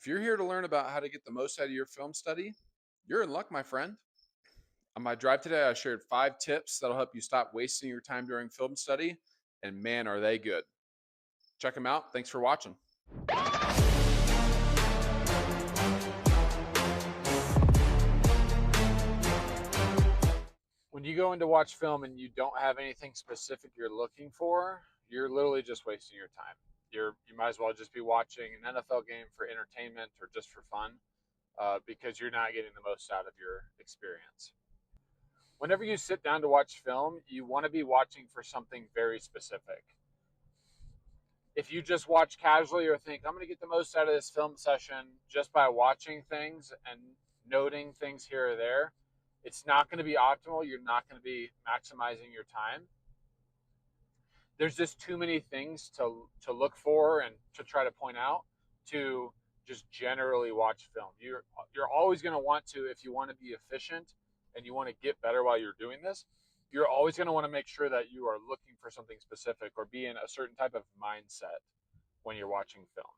If you're here to learn about how to get the most out of your film study, you're in luck, my friend. On my drive today, I shared 5 tips that'll help you stop wasting your time during film study, and man, are they good. Check them out. Thanks for watching. When you go in to watch film and you don't have anything specific you're looking for, you're literally just wasting your time. You might as well just be watching an NFL game for entertainment or just for fun, because you're not getting the most out of your experience. Whenever you sit down to watch film, you want to be watching for something very specific. If you just watch casually or think, I'm going to get the most out of this film session just by watching things and noting things here or there, it's not going to be optimal. You're not going to be maximizing your time. There's just too many things to look for and to try to point out to just generally watch film. You're always going to want to, if you want to be efficient and you want to get better while you're doing this, you're always going to want to make sure that you are looking for something specific or be in a certain type of mindset when you're watching film.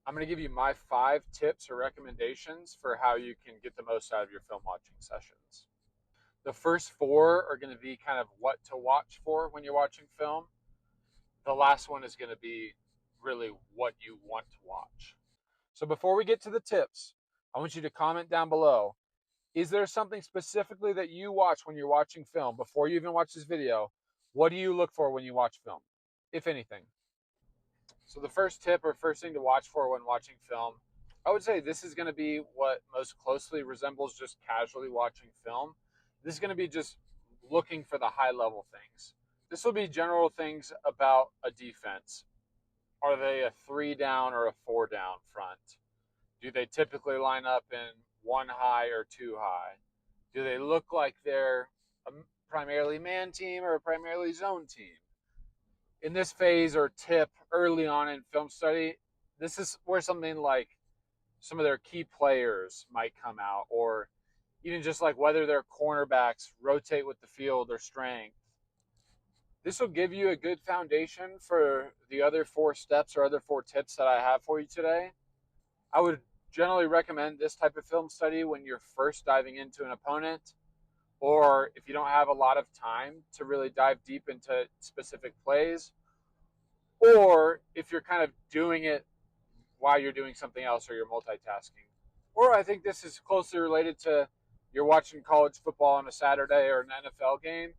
I'm going to give you my 5 tips or recommendations for how you can get the most out of your film watching sessions. The first 4 are going to be kind of what to watch for when you're watching film. The last one is going to be really what you want to watch. So before we get to the tips, I want you to comment down below. Is there something specifically that you watch when you're watching film before you even watch this video? What do you look for when you watch film, if anything? So the first tip or first thing to watch for when watching film, I would say this is going to be what most closely resembles just casually watching film. This is going to be just looking for the high level things. This will be general things about a defense. Are they a 3 down or a 4 down front? Do they typically line up in 1 high or 2 high? Do they look like they're a primarily man team or a primarily zone team? In this phase or tip early on in film study, this is where something like some of their key players might come out, or even just like whether their cornerbacks rotate with the field or strength. This will give you a good foundation for the other 4 steps or other 4 tips that I have for you today. I would generally recommend this type of film study when you're first diving into an opponent, or if you don't have a lot of time to really dive deep into specific plays, or if you're kind of doing it while you're doing something else or you're multitasking. Or I think this is closely related to you're watching college football on a Saturday or an NFL game.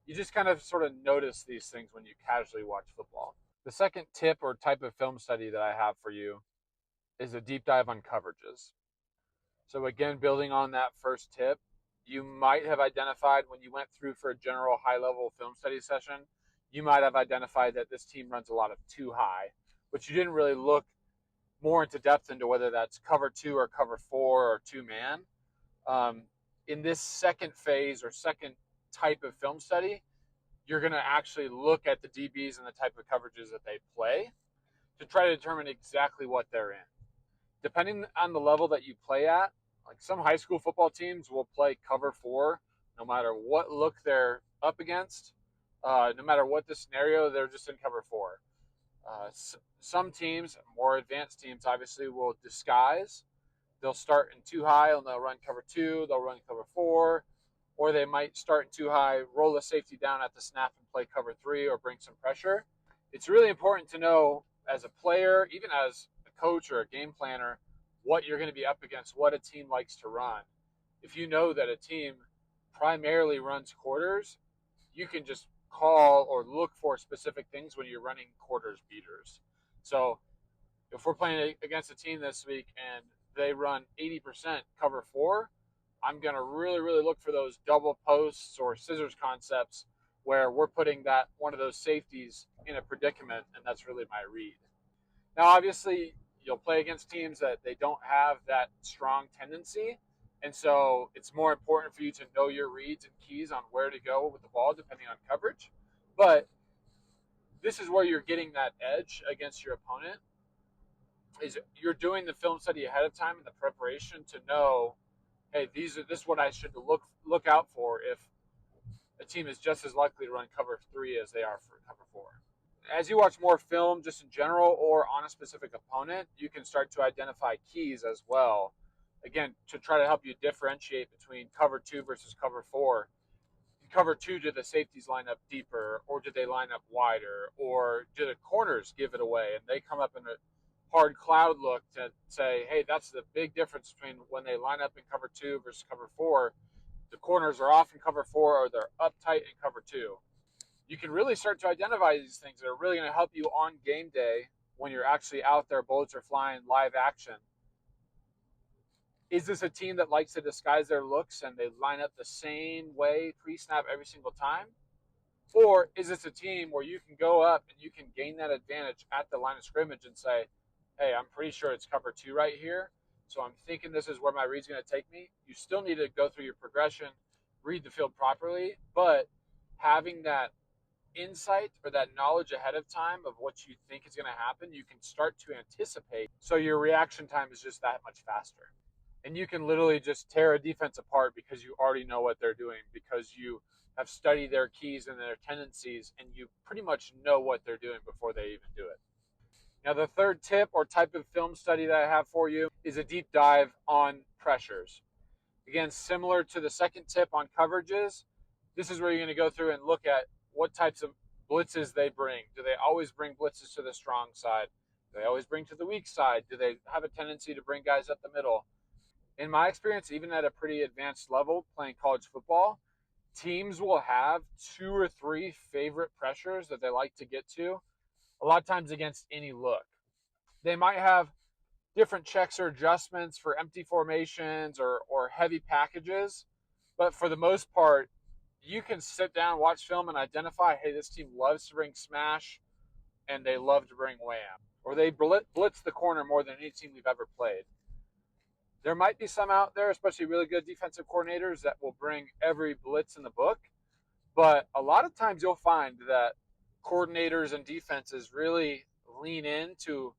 You just kind of sort of notice these things when you casually watch football. The second tip or type of film study that I have for you is a deep dive on coverages. So again, building on that first tip, you might have identified when you went through for a general high-level film study session, you might have identified that this team runs a lot of 2 high, but you didn't really look more into depth into whether that's cover 2 or cover 4 or 2-man. In this second phase or second type of film study, you're going to actually look at the DBs and the type of coverages that they play to try to determine exactly what they're in. Depending on the level that you play at, like some high school football teams will play cover 4 no matter what look they're up against. No matter what the scenario, they're just in cover 4. Some teams, more advanced teams, obviously will disguise. They'll start in 2 high and they'll run cover 2, they'll run cover 4, or they might start in 2 high, roll the safety down at the snap and play cover 3 or bring some pressure. It's really important to know as a player, even as a coach or a game planner, what you're going to be up against, what a team likes to run. If you know that a team primarily runs quarters, you can just call or look for specific things when you're running quarters beaters. So if we're playing against a team this week and they run 80% cover 4, I'm going to really, really look for those double posts or scissors concepts where we're putting that one of those safeties in a predicament, and that's really my read. Now, obviously, you'll play against teams that they don't have that strong tendency, and so it's more important for you to know your reads and keys on where to go with the ball depending on coverage. But this is where you're getting that edge against your opponent, is you're doing the film study ahead of time in the preparation to know, hey, this is what I should look out for if a team is just as likely to run cover 3 as they are for cover 4. as you watch more film just in general or on a specific opponent, you can start to identify keys as well. Again, to try to help you differentiate between cover two versus cover four. In cover two, do the safeties line up deeper, or do they line up wider, or do the corners give it away and they come up in a hard cloud look to say, hey, that's the big difference between when they line up in cover two versus cover four. The corners are off in cover four or they're up tight in cover two. You can really start to identify these things that are really going to help you on game day when you're actually out there, bullets are flying, live action. Is this a team that likes to disguise their looks and they line up the same way pre-snap every single time? Or is this a team where you can go up and you can gain that advantage at the line of scrimmage and say, hey, I'm pretty sure it's cover two right here, so I'm thinking this is where my read's going to take me. You still need to go through your progression, read the field properly, but having that insight or that knowledge ahead of time of what you think is going to happen, you can start to anticipate. So your reaction time is just that much faster. And you can literally just tear a defense apart because you already know what they're doing, because you have studied their keys and their tendencies, and you pretty much know what they're doing before they even do it. Now, the third tip or type of film study that I have for you is a deep dive on pressures. Again, similar to the second tip on coverages, this is where you're going to go through and look at what types of blitzes they bring. Do they always bring blitzes to the strong side? Do they always bring to the weak side? Do they have a tendency to bring guys up the middle? In my experience, even at a pretty advanced level playing college football, teams will have 2 or 3 favorite pressures that they like to get to, a lot of times against any look. They might have different checks or adjustments for empty formations or heavy packages, but for the most part, you can sit down, watch film, and identify, hey, this team loves to bring smash and they love to bring wham, or they blitz the corner more than any team we've ever played. There might be some out there, especially really good defensive coordinators, that will bring every blitz in the book, but a lot of times you'll find that coordinators and defenses really lean into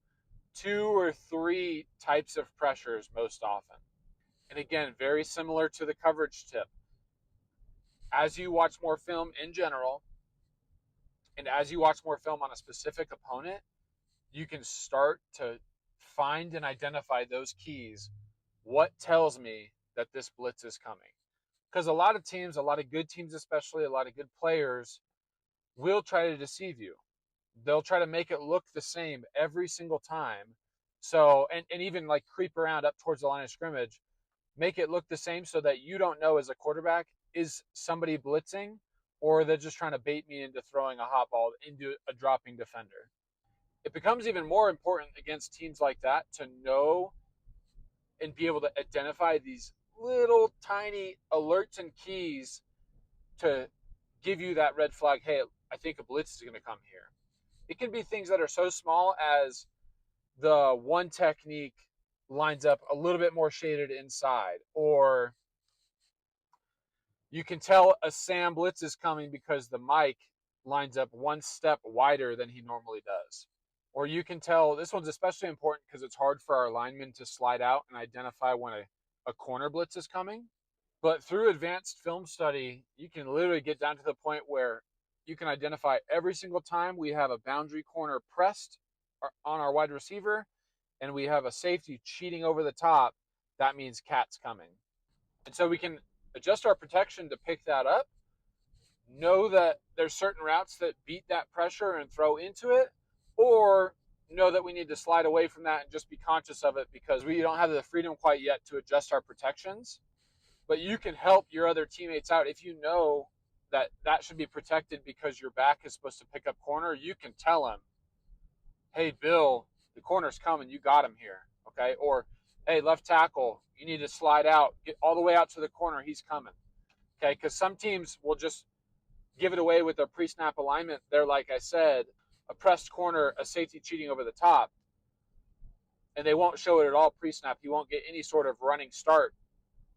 2 or 3 types of pressures most often. And again, very similar to the coverage tip. As you watch more film in general, and as you watch more film on a specific opponent, you can start to find and identify those keys. What tells me that this blitz is coming? Because a lot of teams, a lot of good teams especially, a lot of good players will try to deceive you. They'll try to make it look the same every single time. So, and even like creep around up towards the line of scrimmage, make it look the same so that you don't know as a quarterback, is somebody blitzing or they're just trying to bait me into throwing a hot ball into a dropping defender. It becomes even more important against teams like that to know and be able to identify these little tiny alerts and keys to give you that red flag. Hey, I think a blitz is going to come here. It can be things that are so small as the one technique lines up a little bit more shaded inside, or you can tell a Sam blitz is coming because the mic lines up one step wider than he normally does. Or you can tell, this one's especially important because it's hard for our linemen to slide out and identify when a corner blitz is coming. But through advanced film study, you can literally get down to the point where you can identify every single time we have a boundary corner pressed on our wide receiver and we have a safety cheating over the top, that means cat's coming. And so we can adjust our protection to pick that up, know that there's certain routes that beat that pressure and throw into it, or know that we need to slide away from that and just be conscious of it because we don't have the freedom quite yet to adjust our protections. But you can help your other teammates out if you know that that should be protected because your back is supposed to pick up corner. You can tell them, hey, Bill, the corner's coming. You got him here. Okay. Or, hey, left tackle, you need to slide out, get all the way out to the corner. He's coming. Okay. Because some teams will just give it away with their pre-snap alignment. They're, like I said, a pressed corner, a safety cheating over the top, and they won't show it at all pre-snap. You won't get any sort of running start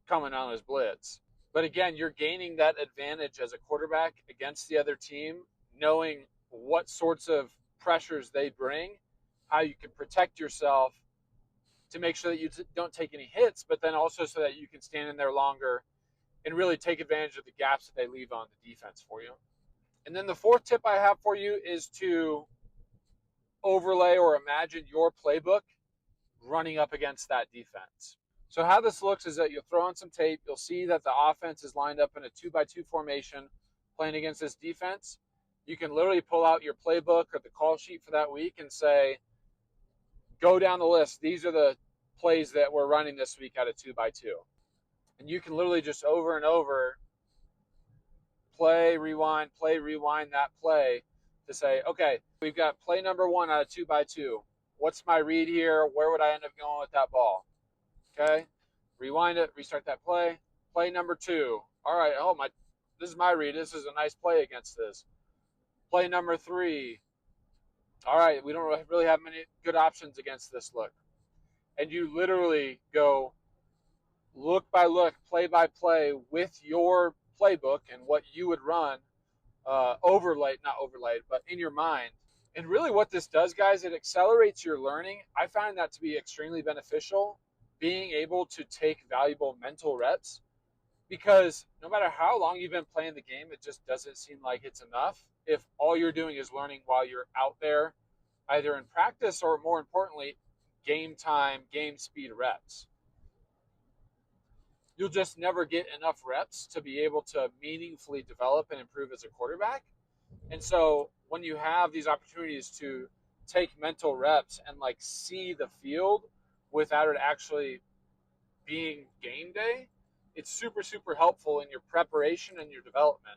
coming on his blitz. But again, you're gaining that advantage as a quarterback against the other team, knowing what sorts of pressures they bring, how you can protect yourself to make sure that you don't take any hits, but then also so that you can stand in there longer and really take advantage of the gaps that they leave on the defense for you. And then the fourth tip I have for you is to overlay or imagine your playbook running up against that defense. So how this looks is that you'll throw on some tape. You'll see that the offense is lined up in a 2-by-2 formation playing against this defense. You can literally pull out your playbook or the call sheet for that week and say, go down the list. These are the plays that we're running this week out of 2-by-2. And you can literally just over and over play, rewind that play to say, okay, we've got play number 1 out of 2-by-2. What's my read here? Where would I end up going with that ball? Okay, rewind it, restart that play. Play number 2. All right, this is my read. This is a nice play against this. Play number 3. All right, we don't really have many good options against this look. And you literally go look by look, play by play with your playbook and what you would run, not overlaid, but in your mind. And really what this does, guys, it accelerates your learning. I find that to be extremely beneficial, being able to take valuable mental reps, because no matter how long you've been playing the game, it just doesn't seem like it's enough if all you're doing is learning while you're out there, either in practice or, more importantly, game time, game speed reps. You'll just never get enough reps to be able to meaningfully develop and improve as a quarterback. And so when you have these opportunities to take mental reps and like see the field without it actually being game day, it's super, super helpful in your preparation and your development.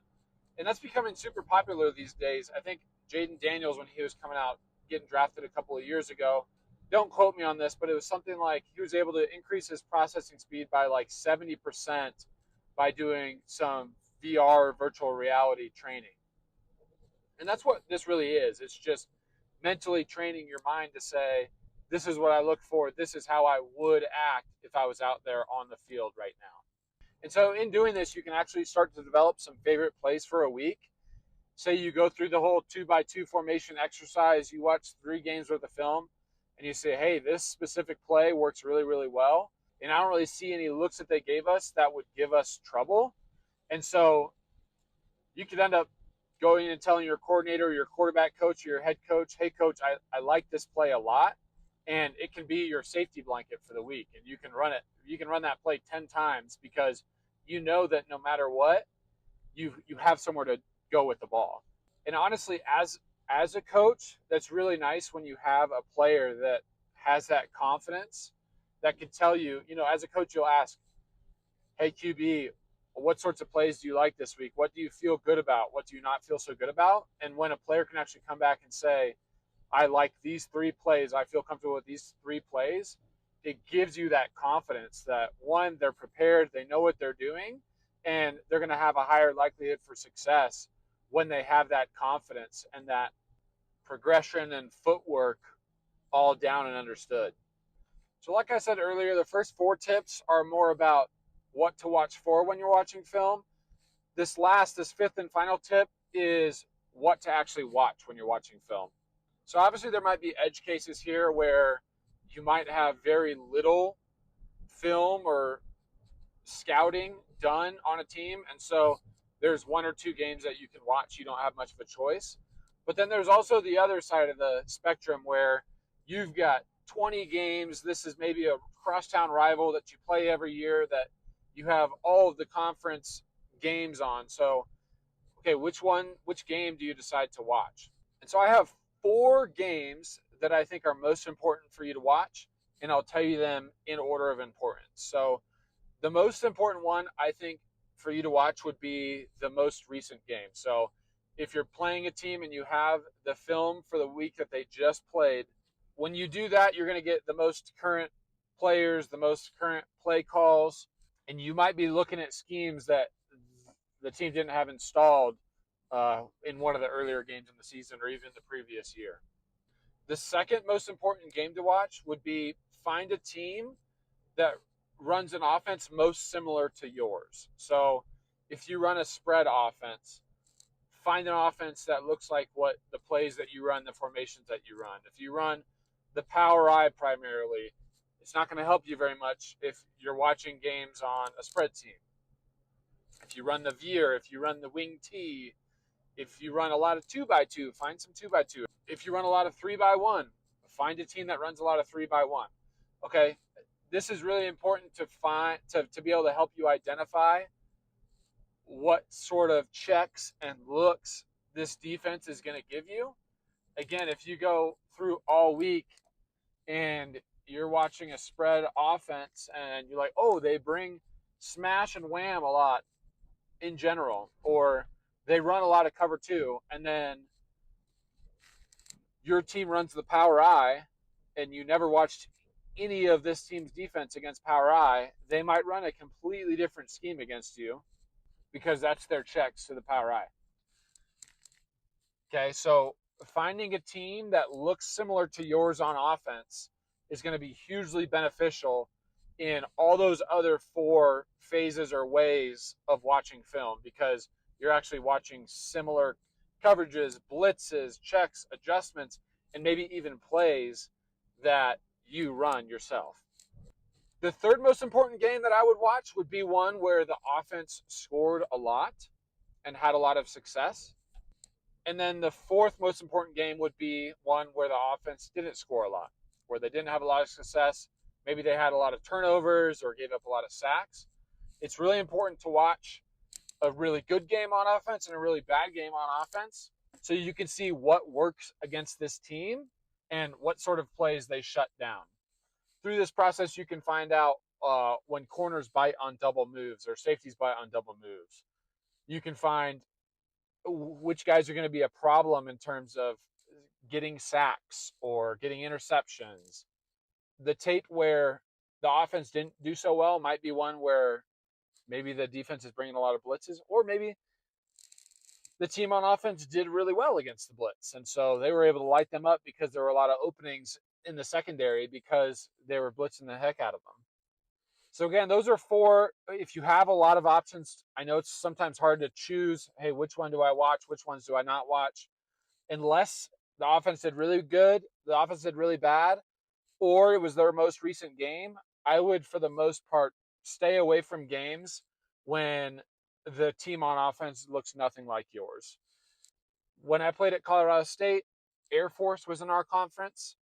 And that's becoming super popular these days. I think Jaden Daniels, when he was coming out, getting drafted a couple of years ago, don't quote me on this, but it was something like he was able to increase his processing speed by like 70% by doing some VR virtual reality training. And that's what this really is. It's just mentally training your mind to say, this is what I look for. This is how I would act if I was out there on the field right now. And so in doing this, you can actually start to develop some favorite plays for a week. Say you go through the whole 2-by-2 formation exercise, you watch 3 games worth of film, and you say, hey, this specific play works really, really well. And I don't really see any looks that they gave us that would give us trouble. And so you could end up going and telling your coordinator, your quarterback coach, or your head coach, hey, coach, I like this play a lot. And it can be your safety blanket for the week. And you can run it. You can run that play 10 times because you know that no matter what, you have somewhere to go with the ball. And honestly, as a coach, that's really nice when you have a player that has that confidence that can tell you, as a coach, you'll ask, hey, QB, what sorts of plays do you like this week? What do you feel good about? What do you not feel so good about? And when a player can actually come back and say, I like these 3 plays, I feel comfortable with these 3 plays, it gives you that confidence that, one, they're prepared, they know what they're doing, and they're going to have a higher likelihood for success when they have that confidence and that progression and footwork all down and understood. So like I said earlier, the first 4 tips are more about what to watch for when you're watching film. This 5th and final tip is what to actually watch when you're watching film. So obviously there might be edge cases here where you might have very little film or scouting done on a team, and so there's 1 or 2 games that you can watch. You don't have much of a choice. But then there's also the other side of the spectrum where you've got 20 games. This is maybe a crosstown rival that you play every year that you have all of the conference games on. So, okay, which game do you decide to watch? And so I have 4 games that I think are most important for you to watch, and I'll tell you them in order of importance. So the most important one, I think, for you to watch would be the most recent game. So if you're playing a team and you have the film for the week that they just played, when you do that, you're going to get the most current players, the most current play calls, and you might be looking at schemes that the team didn't have installed in one of the earlier games in the season or even the previous year. The second most important game to watch would be find a team that runs an offense most similar to yours. So if you run a spread offense, find an offense that looks like what the plays that you run, the formations that you run. If you run the power I primarily, it's not going to help you very much if you're watching games on a spread team. If you run the veer, if you run the wing T, If you run a lot of 2x2, find some 2x2. If you run a lot of 3x1, find a team that runs a lot of 3x1. Okay, this is really important to find to be able to help you identify what sort of checks and looks this defense is going to give you. Again, if you go through all week and you're watching a spread offense and you're like, oh, they bring smash and wham a lot in general, or they run a lot of cover two, and then your team runs the power I, and you never watched any of this team's defense against power I, they might run a completely different scheme against you because that's their checks to the power I. Okay, so finding a team that looks similar to yours on offense is going to be hugely beneficial in all those other 4 phases or ways of watching film, because you're actually watching similar coverages, blitzes, checks, adjustments, and maybe even plays that you run yourself. The third most important game that I would watch would be one where the offense scored a lot and had a lot of success. And then the fourth most important game would be one where the offense didn't score a lot, where they didn't have a lot of success. Maybe they had a lot of turnovers or gave up a lot of sacks. It's really important to watch a really good game on offense and a really bad game on offense so you can see what works against this team and what sort of plays they shut down. Through this process, you can find out when corners bite on double moves or safeties bite on double moves. You can find which guys are going to be a problem in terms of getting sacks or getting interceptions. The tape where the offense didn't do so well might be one where maybe the defense is bringing a lot of blitzes, or maybe the team on offense did really well against the blitz. And so they were able to light them up because there were a lot of openings in the secondary because they were blitzing the heck out of them. So again, those are 4. If you have a lot of options, I know it's sometimes hard to choose, hey, which one do I watch? Which ones do I not watch? Unless the offense did really good, the offense did really bad, or it was their most recent game, I would, for the most part, stay away from games when the team on offense looks nothing like yours. When I played at Colorado State, Air Force was in our conference.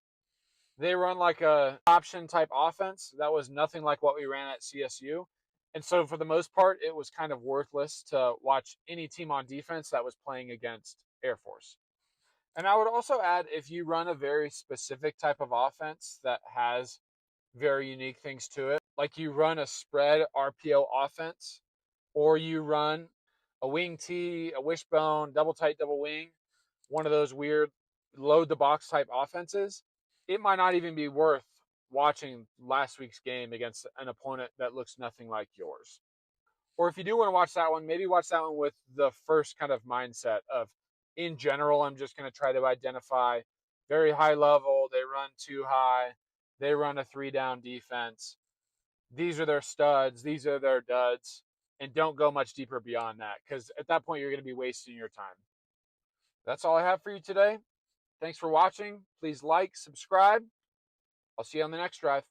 They run like a option type offense that was nothing like what we ran at CSU. And so for the most part, it was kind of worthless to watch any team on defense that was playing against Air Force. And I would also add, if you run a very specific type of offense that has very unique things to it, like you run a spread RPO offense, or you run a wing T, a wishbone, double tight, double wing, one of those weird load the box type offenses, it might not even be worth watching last week's game against an opponent that looks nothing like yours. Or if you do want to watch that one, maybe watch that one with the first kind of mindset of, in general, I'm just going to try to identify very high level, they run too high, they run a 3-down defense. These are their studs, these are their duds, and don't go much deeper beyond that, because at that point you're going to be wasting your time. That's all I have for you today. Thanks for watching. Please like, subscribe. I'll see you on the next drive.